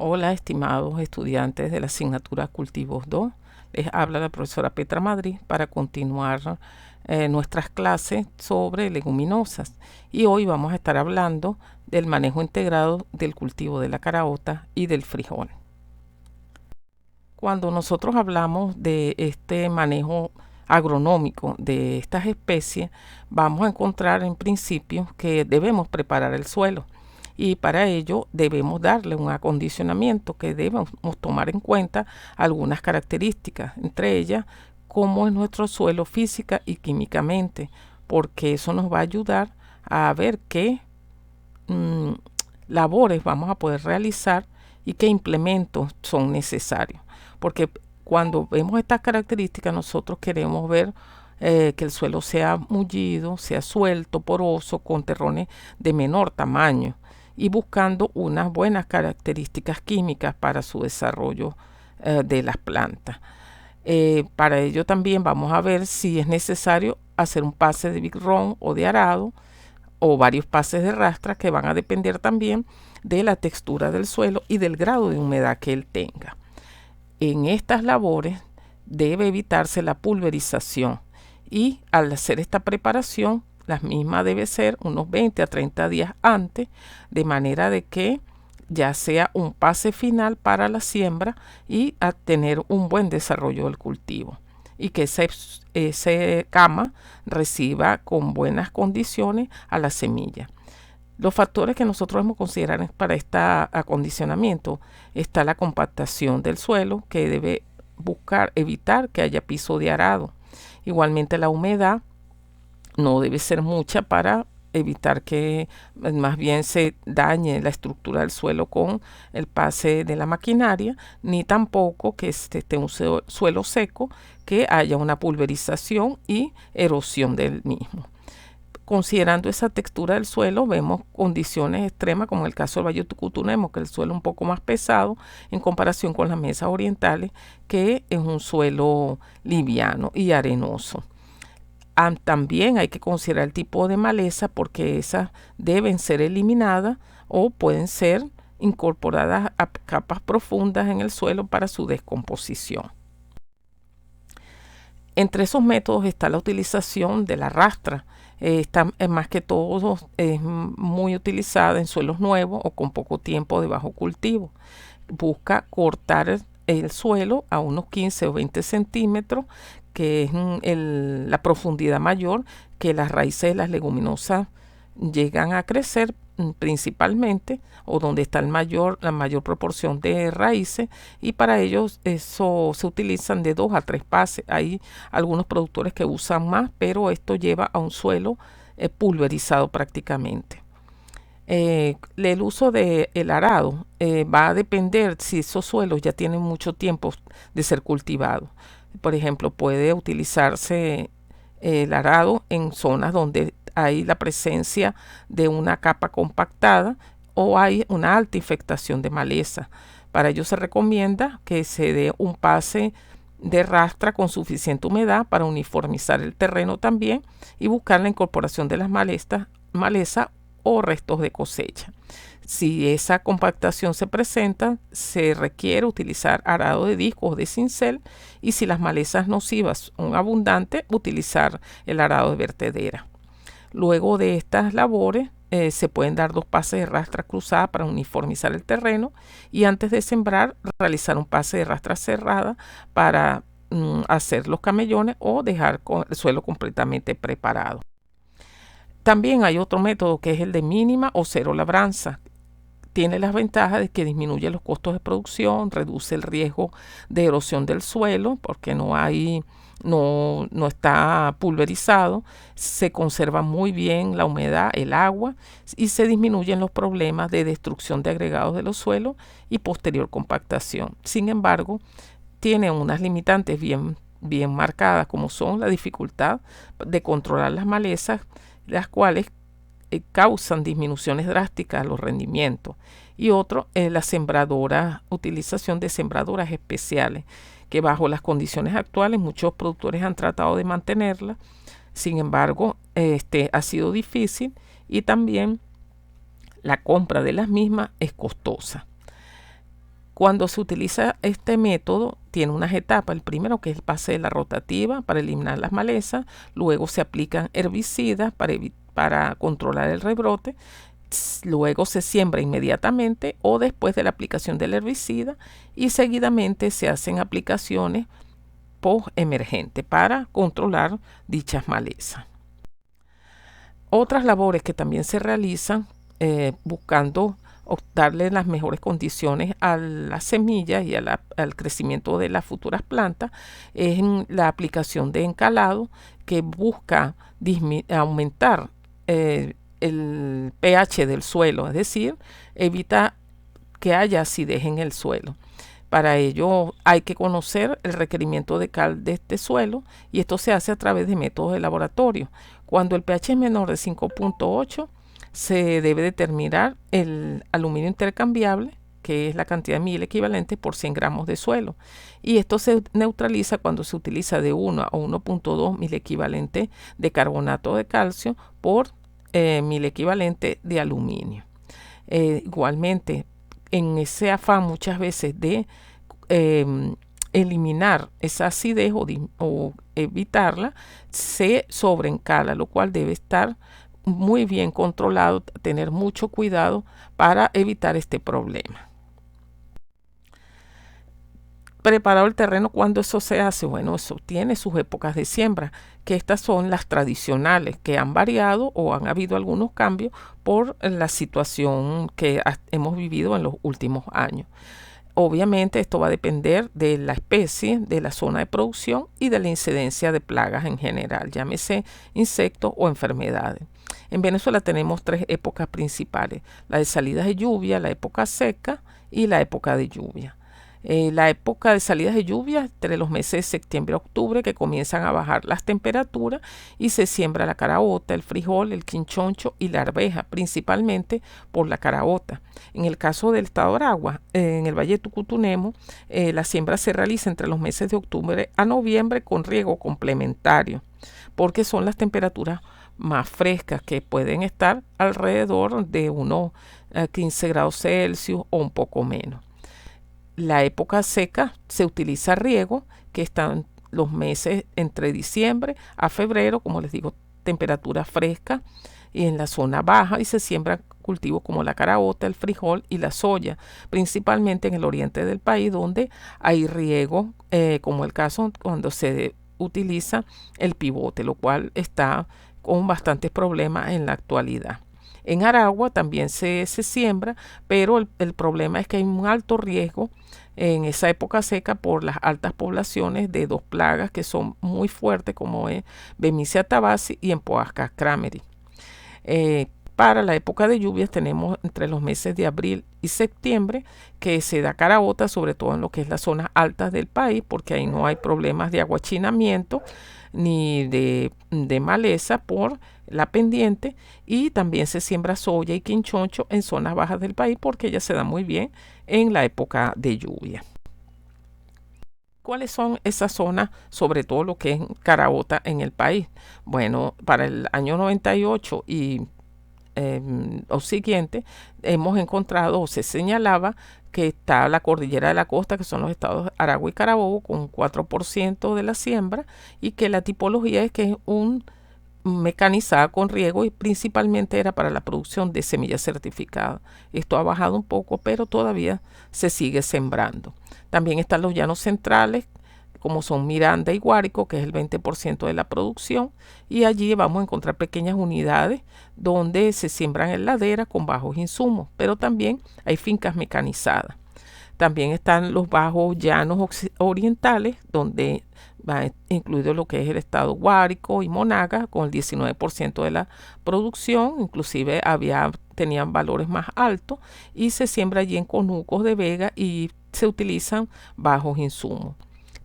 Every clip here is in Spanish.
Hola, estimados estudiantes de la asignatura Cultivos 2. Les habla la profesora Petra Madrid para continuar nuestras clases sobre leguminosas. Y hoy vamos a estar hablando del manejo integrado del cultivo de la caraota y del frijol. Cuando nosotros hablamos de este manejo agronómico de estas especies, vamos a encontrar en principio que debemos preparar el suelo y para ello debemos darle un acondicionamiento que debemos tomar en cuenta algunas características, entre ellas cómo es nuestro suelo física y químicamente, porque eso nos va a ayudar a ver qué mm, labores vamos a poder realizar y qué implementos son necesarios. Porque cuando vemos estas características nosotros queremos ver que el suelo sea mullido, sea suelto, poroso, con terrones de menor tamaño y buscando unas buenas características químicas para su desarrollo de las plantas. Para ello también vamos a ver si es necesario hacer un pase de Big Run o de arado o varios pases de rastra que van a depender también de la textura del suelo y del grado de humedad que él tenga. En estas labores debe evitarse la pulverización y al hacer esta preparación la misma debe ser unos 20 a 30 días antes, de manera de que ya sea un pase final para la siembra y a tener un buen desarrollo del cultivo y que ese cama reciba con buenas condiciones a la semilla. Los factores que nosotros debemos considerar para este acondicionamiento está la compactación del suelo, que debe buscar evitar que haya piso de arado. Igualmente la humedad no debe ser mucha para evitar que más bien se dañe la estructura del suelo con el pase de la maquinaria, ni tampoco que esté un suelo seco, que haya una pulverización y erosión del mismo. Considerando esa textura del suelo, vemos condiciones extremas como el caso del Valle Tucutunemo, que el suelo es un poco más pesado en comparación con las mesas orientales, que es un suelo liviano y arenoso. También hay que considerar el tipo de maleza, porque esas deben ser eliminadas o pueden ser incorporadas a capas profundas en el suelo para su descomposición. Entre esos métodos está la utilización de la rastra. Está más que todo es muy utilizada en suelos nuevos o con poco tiempo de bajo cultivo. Busca cortar el suelo a unos 15 o 20 centímetros, que es la profundidad mayor que las raíces de las leguminosas llegan a crecer principalmente, o donde está la mayor proporción de raíces, y para ellos eso se utilizan de 2 a 3 pases. Hay algunos productores que usan más, pero esto lleva a un suelo pulverizado prácticamente. El uso del arado va a depender si esos suelos ya tienen mucho tiempo de ser cultivados. Por ejemplo, puede utilizarse el arado en zonas donde hay la presencia de una capa compactada o hay una alta infectación de maleza. Para ello se recomienda que se dé un pase de rastra con suficiente humedad para uniformizar el terreno también y buscar la incorporación de las maleza o restos de cosecha. Si esa compactación se presenta, se requiere utilizar arado de disco o de cincel, y si las malezas nocivas son abundantes, utilizar el arado de vertedera. Luego de estas labores se pueden dar 2 pases de rastra cruzada para uniformizar el terreno, y antes de sembrar realizar un pase de rastra cerrada para hacer los camellones o dejar el suelo completamente preparado. También hay otro método que es el de mínima o cero labranza. Tiene las ventajas de que disminuye los costos de producción, reduce el riesgo de erosión del suelo porque no está pulverizado, se conserva muy bien la humedad, el agua, y se disminuyen los problemas de destrucción de agregados de los suelos y posterior compactación. Sin embargo, tiene unas limitantes bien marcadas, como son la dificultad de controlar las malezas, las cuales causan disminuciones drásticas a los rendimientos, y otro es la utilización de sembradoras especiales, que bajo las condiciones actuales muchos productores han tratado de mantenerla. Sin embargo, ha sido difícil, y también la compra de las mismas es costosa. Cuando se utiliza este método, tiene unas etapas. El primero, que es el pase de la rotativa para eliminar las malezas. Luego se aplican herbicidas para controlar el rebrote. Luego se siembra inmediatamente o después de la aplicación del herbicida, y seguidamente se hacen aplicaciones post-emergente para controlar dichas malezas. Otras labores que también se realizan buscando darle las mejores condiciones a las semillas y al crecimiento de las futuras plantas es la aplicación de encalado, que busca aumentar el pH del suelo, es decir, evita que haya acidez en el suelo. Para ello hay que conocer el requerimiento de cal de este suelo, y esto se hace a través de métodos de laboratorio. Cuando el pH es menor de 5.8, se debe determinar el aluminio intercambiable, que es la cantidad de mil equivalentes por 100 gramos de suelo. Y esto se neutraliza cuando se utiliza de 1 a 1.2 mil equivalentes de carbonato de calcio por mil equivalentes de aluminio. Igualmente, en ese afán muchas veces de eliminar esa acidez o evitarla, se sobreencala, lo cual debe estar muy bien controlado, tener mucho cuidado para evitar este problema. Preparado el terreno, ¿cuándo eso se hace? Bueno, eso tiene sus épocas de siembra, que estas son las tradicionales, que han variado o han habido algunos cambios por la situación que hemos vivido en los últimos años. Obviamente esto va a depender de la especie, de la zona de producción y de la incidencia de plagas en general, llámese insectos o enfermedades. En Venezuela tenemos tres épocas principales: la de salidas de lluvia, la época seca y la época de lluvia. La época de salidas de lluvia, entre los meses de septiembre a octubre, que comienzan a bajar las temperaturas y se siembra la caraota, el frijol, el quinchoncho y la arveja, principalmente por la caraota. En el caso del estado de Aragua, en el Valle de Tucutunemo, la siembra se realiza entre los meses de octubre a noviembre con riego complementario, porque son las temperaturas más frescas, que pueden estar alrededor de unos 15 grados Celsius o un poco menos. La época seca se utiliza riego, que están los meses entre diciembre a febrero, como les digo, temperatura fresca y en la zona baja, y se siembran cultivos como la caraota, el frijol y la soya, principalmente en el oriente del país, donde hay riego, como el caso cuando se utiliza el pivote, lo cual está con bastantes problemas en la actualidad. En Aragua también se siembra, pero el problema es que hay un alto riesgo en esa época seca por las altas poblaciones de dos plagas que son muy fuertes, como es Bemisia tabaci y Empoascas crameri. Para la época de lluvias tenemos entre los meses de abril y septiembre, que se da caraota, sobre todo en lo que es las zonas altas del país, porque ahí no hay problemas de aguachinamiento ni de maleza por la pendiente, y también se siembra soya y quinchoncho en zonas bajas del país, porque ella se da muy bien en la época de lluvia. ¿Cuáles son esas zonas, sobre todo lo que es caraota en el país? Bueno, para el año 98 y o siguiente, hemos encontrado, o se señalaba, que está la cordillera de la costa, que son los estados Aragua y Carabobo, con 4% de la siembra, y que la tipología es que es un mecanizada con riego, y principalmente era para la producción de semillas certificadas. Esto ha bajado un poco, pero todavía se sigue sembrando. También están los llanos centrales, como son Miranda y Guárico, que es el 20% de la producción, y allí vamos a encontrar pequeñas unidades donde se siembran en ladera con bajos insumos, pero también hay fincas mecanizadas. También están los bajos llanos orientales, donde va incluido lo que es el estado Guárico y Monagas, con el 19% de la producción, inclusive tenían valores más altos, y se siembra allí en conucos de vega y se utilizan bajos insumos.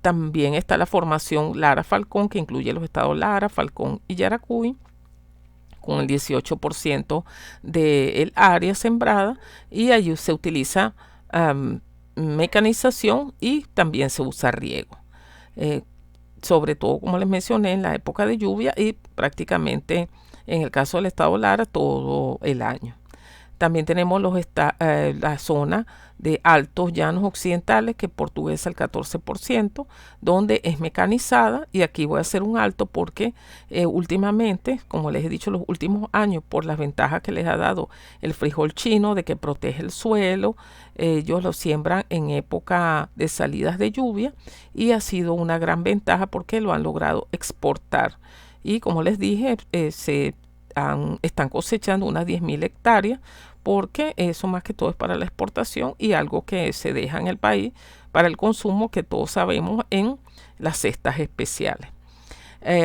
También está la formación Lara-Falcón, que incluye los estados Lara, Falcón y Yaracuy, con el 18% del área sembrada, y allí se utiliza mecanización y también se usa riego. Sobre todo, como les mencioné, en la época de lluvia, y prácticamente en el caso del estado Lara todo el año. También tenemos la zona de altos llanos occidentales, que Portuguesa el 14%, donde es mecanizada. Y aquí voy a hacer un alto porque últimamente, como les he dicho, los últimos años, por las ventajas que les ha dado el frijol chino de que protege el suelo, ellos lo siembran en época de salidas de lluvia, y ha sido una gran ventaja porque lo han logrado exportar. Y como les dije, están cosechando unas 10.000 hectáreas, porque eso más que todo es para la exportación y algo que se deja en el país para el consumo, que todos sabemos, en las cestas especiales.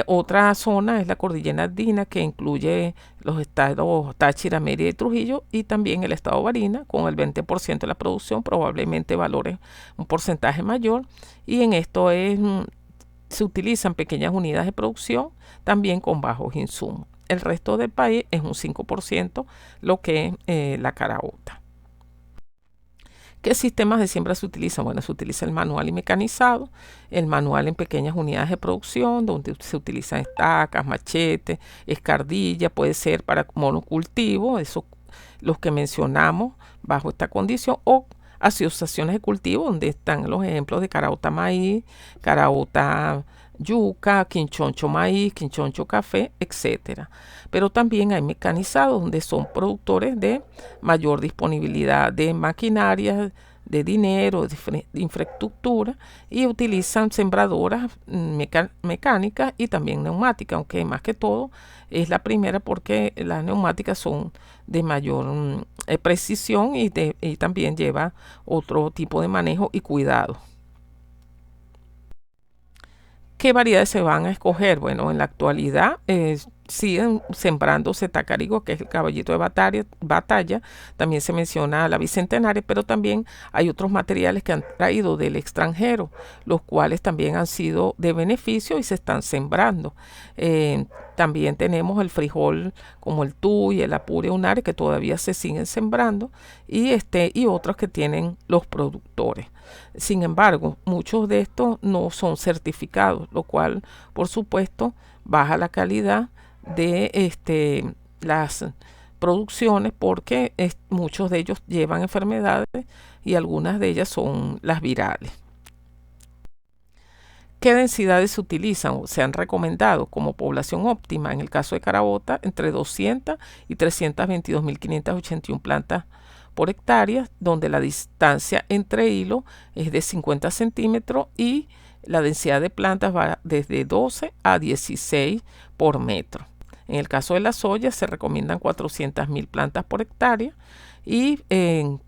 Otra zona es la cordillera andina, que incluye los estados Táchira, Mérida y Trujillo, y también el estado Barinas, con el 20% de la producción, probablemente valores un porcentaje mayor. Y en esto se utilizan pequeñas unidades de producción, también con bajos insumos. El resto del país es un 5%, lo que es la caraota. ¿Qué sistemas de siembra se utilizan? Bueno, se utiliza el manual y mecanizado, el manual en pequeñas unidades de producción, donde se utilizan estacas, machetes, escardilla, puede ser para monocultivo, eso, los que mencionamos bajo esta condición, o asociaciones de cultivo, donde están los ejemplos de caraota maíz, caraota yuca, quinchoncho maíz, quinchoncho café, etcétera. Pero también hay mecanizados, donde son productores de mayor disponibilidad de maquinaria, de dinero, de infraestructura, y utilizan sembradoras mecánicas y también neumáticas, aunque más que todo es la primera, porque las neumáticas son de mayor precisión, y también lleva otro tipo de manejo y cuidado. ¿Qué variedades se van a escoger? Bueno, en la actualidad siguen sembrándose Tacarigo, que es el caballito de batalla. También se menciona la bicentenaria, pero también hay otros materiales que han traído del extranjero, los cuales también han sido de beneficio y se están sembrando. También tenemos el frijol como el tuy, el apure unare, que todavía se siguen sembrando, y otros que tienen los productores. Sin embargo, muchos de estos no son certificados, lo cual, por supuesto, baja la calidad de las producciones, porque muchos de ellos llevan enfermedades, y algunas de ellas son las virales. ¿Qué densidades se utilizan o se han recomendado como población óptima? En el caso de caraota, entre 200 y 322.581 plantas por hectárea, donde la distancia entre hilos es de 50 centímetros y la densidad de plantas va desde 12 a 16 por metro. En el caso de la soya se recomiendan 400.000 plantas por hectárea, y el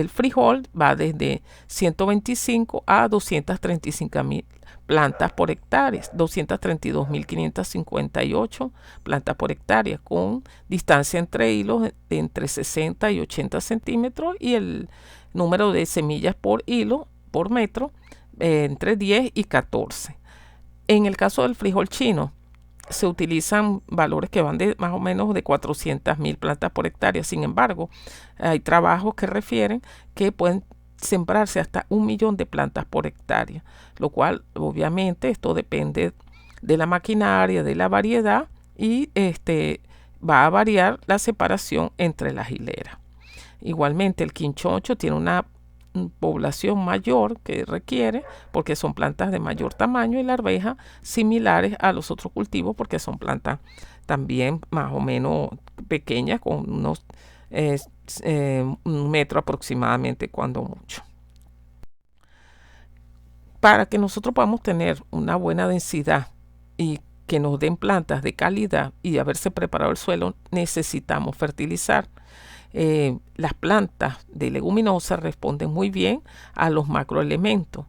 frijol va desde 125 a 235.000 plantas por hectárea, 232.558 plantas por hectárea, con distancia entre hilos de entre 60 y 80 centímetros, y el número de semillas por hilo por metro entre 10 y 14. En el caso del frijol chino, se utilizan valores que van de más o menos de 400.000 plantas por hectárea. Sin embargo, hay trabajos que refieren que pueden sembrarse hasta 1.000.000 de plantas por hectárea, lo cual obviamente esto depende de la maquinaria, de la variedad, y va a variar la separación entre las hileras. Igualmente el quinchoncho tiene una población mayor que requiere, porque son plantas de mayor tamaño, y la arveja similares a los otros cultivos, porque son plantas también más o menos pequeñas, con unos 1 metro aproximadamente, cuando mucho. Para que nosotros podamos tener una buena densidad y que nos den plantas de calidad y haberse preparado el suelo, necesitamos fertilizar. Las plantas de leguminosas responden muy bien a los macroelementos.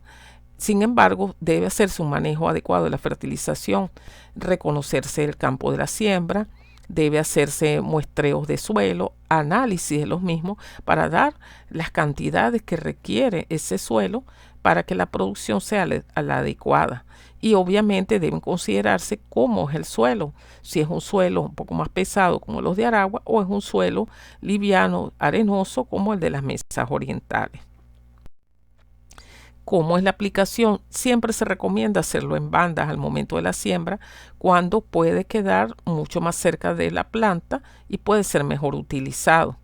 Sin embargo, debe hacerse un manejo adecuado de la fertilización, reconocerse el campo de la siembra, debe hacerse muestreos de suelo, análisis de los mismos, para dar las cantidades que requiere ese suelo para que la producción sea la adecuada. Y obviamente deben considerarse cómo es el suelo, si es un suelo un poco más pesado como los de Aragua, o es un suelo liviano, arenoso, como el de las mesas orientales. ¿Cómo es la aplicación? Siempre se recomienda hacerlo en bandas al momento de la siembra, cuando puede quedar mucho más cerca de la planta y puede ser mejor utilizado.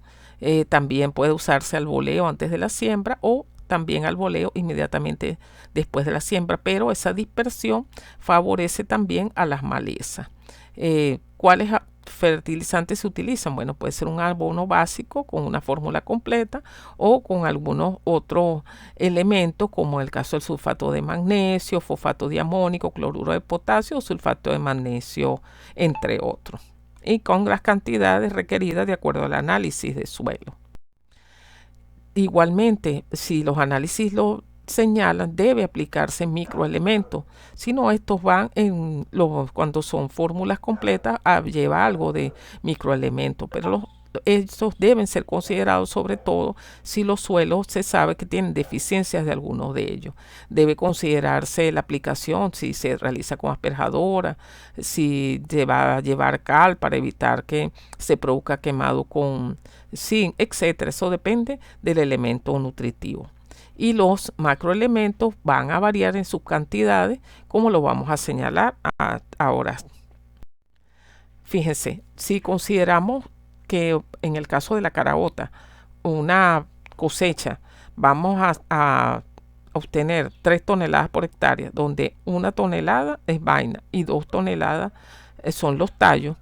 También puede usarse al voleo antes de la siembra o también al voleo inmediatamente después de la siembra, pero esa dispersión favorece también a las malezas. ¿Cuáles fertilizantes se utilizan? Bueno, puede ser un abono básico con una fórmula completa o con algunos otros elementos, como el caso del sulfato de magnesio, fosfato diamónico, cloruro de potasio o sulfato de magnesio, entre otros, y con las cantidades requeridas de acuerdo al análisis de suelo. Igualmente, si los análisis lo señalan, debe aplicarse microelementos. Si no, estos van cuando son fórmulas completas, lleva algo de microelementos, pero estos deben ser considerados sobre todo si los suelos se sabe que tienen deficiencias de algunos de ellos. Debe considerarse la aplicación, si se realiza con asperjadora, si se va a llevar cal para evitar que se produzca quemado con zinc, etcétera. Eso depende del elemento nutritivo. Y los macroelementos van a variar en sus cantidades, como lo vamos a señalar ahora. Fíjense, si consideramos que en el caso de la caraota, una cosecha, vamos a obtener 3 toneladas por hectárea, donde 1 tonelada es vaina y 2 toneladas son los tallos.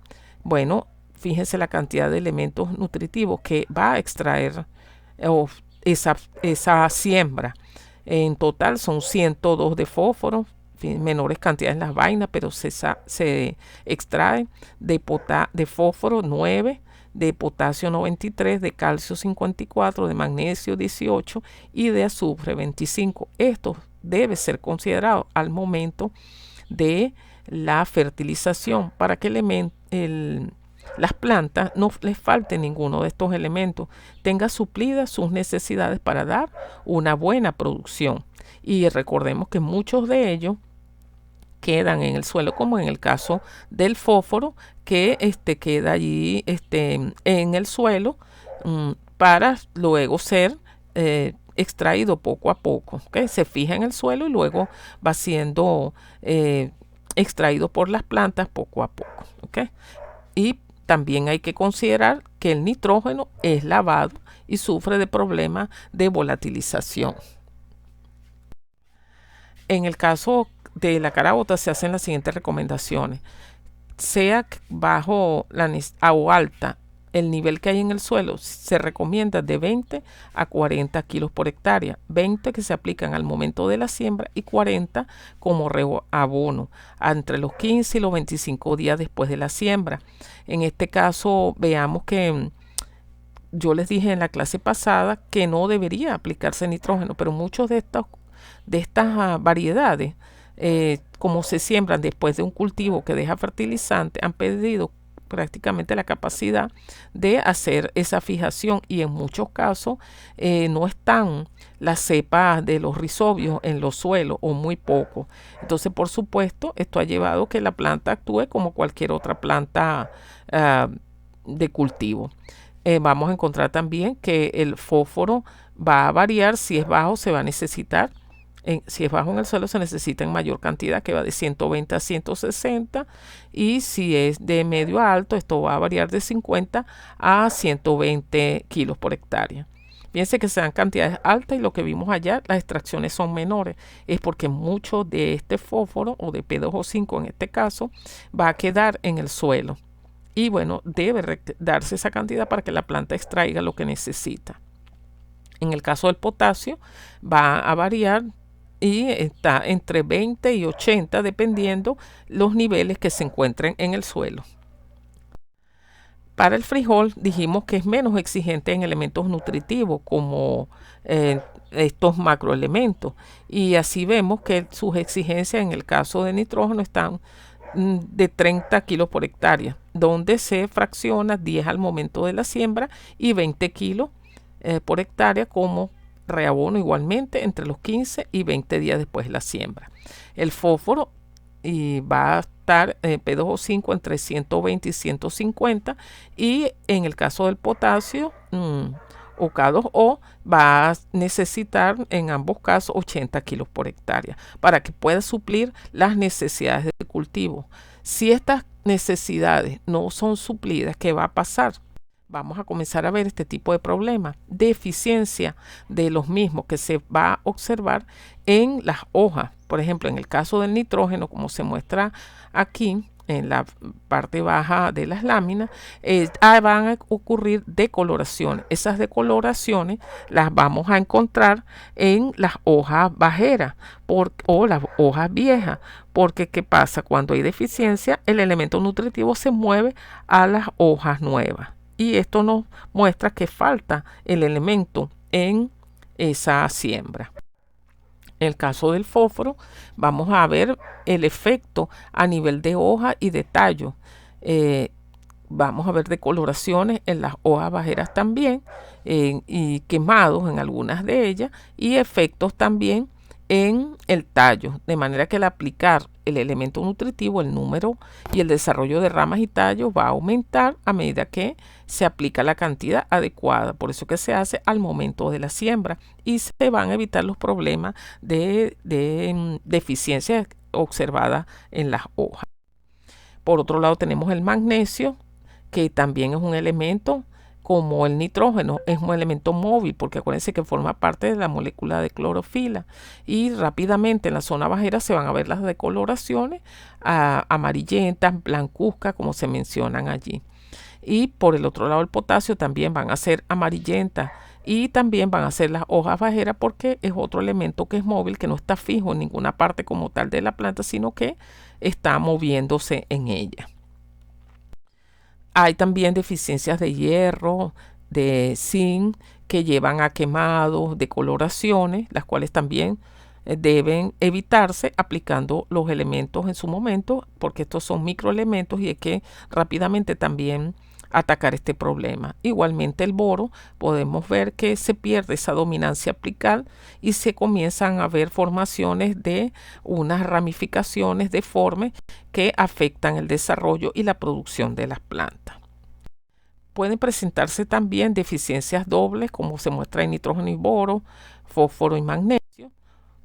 Bueno, fíjense la cantidad de elementos nutritivos que va a extraer esa siembra. En total son 102 de fósforo, menores cantidades en las vainas, pero se extrae de fósforo 9, de potasio 93, de calcio 54, de magnesio 18 y de azufre 25. Esto debe ser considerado al momento de la fertilización para que las plantas no les falte ninguno de estos elementos, tenga suplidas sus necesidades para dar una buena producción. Y recordemos que muchos de ellos quedan en el suelo, como en el caso del fósforo, que queda allí en el suelo para luego ser extraído poco a poco, ¿okay? Se fija en el suelo y luego va siendo extraído por las plantas poco a poco, ¿okay? Y también hay que considerar que el nitrógeno es lavado y sufre de problemas de volatilización. En el caso de la caraota se hacen las siguientes recomendaciones. Sea bajo o alta el nivel que hay en el suelo, se recomienda de 20 a 40 kilos por hectárea. 20 que se aplican al momento de la siembra y 40 como abono entre los 15 y los 25 días después de la siembra. En este caso, veamos que yo les dije en la clase pasada que no debería aplicarse nitrógeno, pero muchos de estas variedades, como se siembran después de un cultivo que deja fertilizante, han perdido prácticamente la capacidad de hacer esa fijación y en muchos casos no están las cepas de los rizobios en los suelos o muy poco. Entonces, por supuesto, esto ha llevado a que la planta actúe como cualquier otra planta de cultivo. Vamos a encontrar también que el fósforo va a variar. Si es bajo, se va a necesitar. Si es bajo en el suelo, se necesita en mayor cantidad, que va de 120 a 160, y si es de medio a alto, esto va a variar de 50 a 120 kilos por hectárea. Fíjense que sean cantidades altas y lo que vimos allá, las extracciones son menores. Es porque mucho de este fósforo o de P2O5 en este caso va a quedar en el suelo. Y bueno, debe darse esa cantidad para que la planta extraiga lo que necesita. En el caso del potasio va a variar y está entre 20 y 80 dependiendo los niveles que se encuentren en el suelo. Para el frijol dijimos que es menos exigente en elementos nutritivos como estos macroelementos, y así vemos que sus exigencias en el caso de nitrógeno están de 30 kilos por hectárea, donde se fracciona 10 al momento de la siembra y 20 kilos por hectárea como reabono igualmente entre los 15 y 20 días después de la siembra. El fósforo va a estar P2O5 entre 120 y 150, y en el caso del potasio o K2O va a necesitar en ambos casos 80 kilos por hectárea para que pueda suplir las necesidades de cultivo. Si estas necesidades no son suplidas, ¿qué va a pasar? vamos a comenzar a ver este tipo de problemas, deficiencia de los mismos que se va a observar en las hojas. Por ejemplo, en el caso del nitrógeno, como se muestra aquí en la parte baja de las láminas, van a ocurrir decoloraciones. Esas decoloraciones las vamos a encontrar en las hojas bajeras o las hojas viejas, porque ¿qué pasa? Cuando hay deficiencia, el elemento nutritivo se mueve a las hojas nuevas y esto nos muestra que falta el elemento en esa siembra. En el caso del fósforo, vamos a ver el efecto a nivel de hoja y de tallo. Vamos a ver decoloraciones en las hojas bajeras también y quemados en algunas de ellas, y efectos también en el tallo, de manera que al aplicar el elemento nutritivo, el número y el desarrollo de ramas y tallos va a aumentar a medida que se aplica la cantidad adecuada. Por eso que se hace al momento de la siembra y se van a evitar los problemas de deficiencias observadas en las hojas. Por otro lado tenemos el magnesio, que también es un elemento como el nitrógeno, es un elemento móvil, porque acuérdense que forma parte de la molécula de clorofila, y rápidamente en la zona bajera se van a ver las decoloraciones amarillentas, blancuzcas, como se mencionan allí. Y por el otro lado el potasio también van a ser amarillentas y también van a ser las hojas bajeras, porque es otro elemento que es móvil, que no está fijo en ninguna parte como tal de la planta, sino que está moviéndose en ella. Hay también deficiencias de hierro, de zinc, que llevan a quemados, decoloraciones, las cuales también deben evitarse aplicando los elementos en su momento, porque estos son microelementos y hay que rápidamente también atacar este problema. Igualmente el boro, podemos ver que se pierde esa dominancia apical y se comienzan a ver formaciones de unas ramificaciones deformes que afectan el desarrollo y la producción de las plantas. Pueden presentarse también deficiencias dobles, como se muestra en nitrógeno y boro, fósforo y magnesio,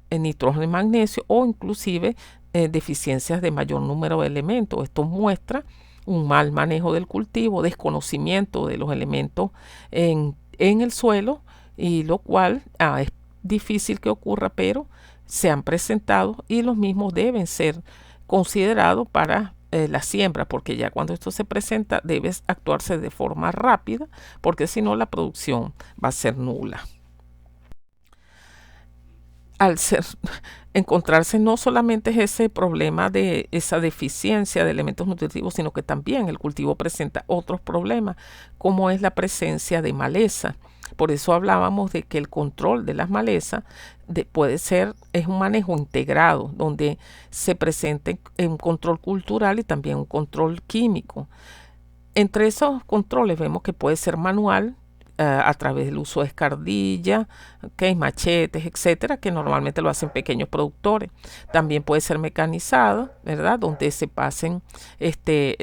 en nitrógeno y magnesio, o inclusive deficiencias de mayor número de elementos. Esto muestra un mal manejo del cultivo, desconocimiento de los elementos en el suelo, y lo cual es difícil que ocurra, pero se han presentado y los mismos deben ser considerados para la siembra, porque ya cuando esto se presenta debe actuarse de forma rápida, porque si no la producción va a ser nula. Al encontrarse no solamente es ese problema de esa deficiencia de elementos nutritivos, sino que también el cultivo presenta otros problemas, como es la presencia de maleza. Por eso hablábamos de que el control de las malezas es un manejo integrado, donde se presente un control cultural y también un control químico. Entre esos controles vemos que puede ser manual, a través del uso de escardilla, machetes, etcétera, que normalmente lo hacen pequeños productores. También puede ser mecanizado, ¿verdad? Donde se pasen, se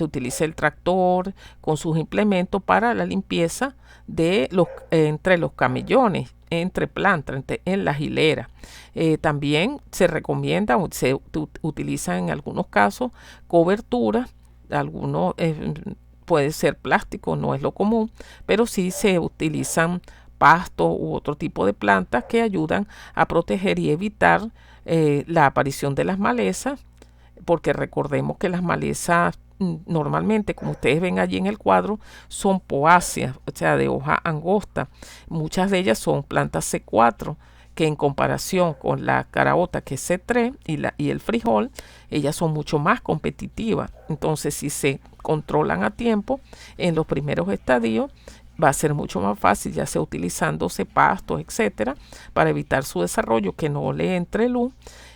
utiliza el tractor con sus implementos para la limpieza de entre los camellones, entre plantas, en las hileras. También se recomienda o se utiliza en algunos casos coberturas, algunos puede ser plástico, no es lo común, pero sí se utilizan pasto u otro tipo de plantas que ayudan a proteger y evitar la aparición de las malezas, porque recordemos que las malezas normalmente, como ustedes ven allí en el cuadro, son poáceas, o sea, de hoja angosta. Muchas de ellas son plantas C4, que en comparación con la caraota, que es C3, y el frijol, ellas son mucho más competitivas. Entonces, si se controlan a tiempo en los primeros estadios, va a ser mucho más fácil, ya sea utilizándose pastos, etcétera, para evitar su desarrollo, que no le entre luz,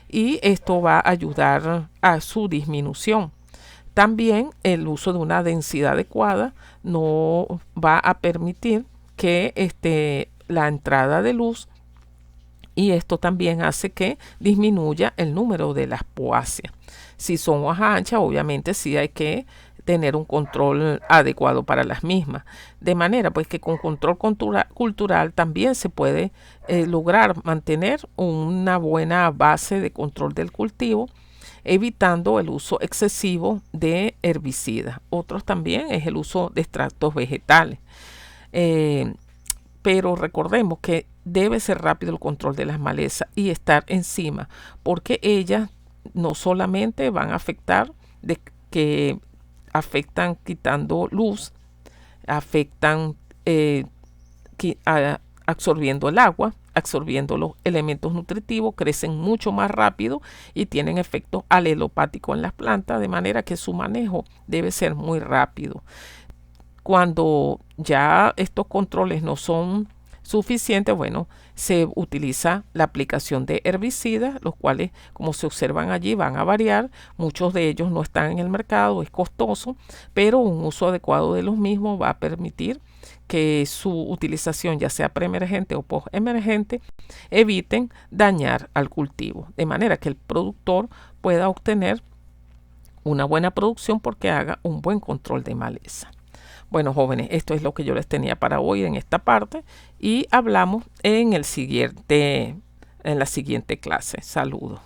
y esto va a ayudar a su disminución. También el uso de una densidad adecuada no va a permitir que la entrada de luz, y esto también hace que disminuya el número de las poáceas. Si son hojas anchas, obviamente sí hay que tener un control adecuado para las mismas. De manera pues que con control cultural también se puede lograr mantener una buena base de control del cultivo, evitando el uso excesivo de herbicidas. Otros también es el uso de extractos vegetales. Pero recordemos que debe ser rápido el control de las malezas y estar encima, porque ellas no solamente van a afectar, de que afectan quitando luz, afectan absorbiendo el agua, absorbiendo los elementos nutritivos, crecen mucho más rápido y tienen efectos alelopáticos en las plantas, de manera que su manejo debe ser muy rápido. Cuando ya estos controles no son suficientes, bueno, se utiliza la aplicación de herbicidas, los cuales, como se observan allí, van a variar. Muchos de ellos no están en el mercado, es costoso, pero un uso adecuado de los mismos va a permitir que su utilización, ya sea preemergente o postemergente, eviten dañar al cultivo, de manera que el productor pueda obtener una buena producción porque haga un buen control de maleza. Bueno, jóvenes, esto es lo que yo les tenía para hoy en esta parte y hablamos en la siguiente clase. Saludos.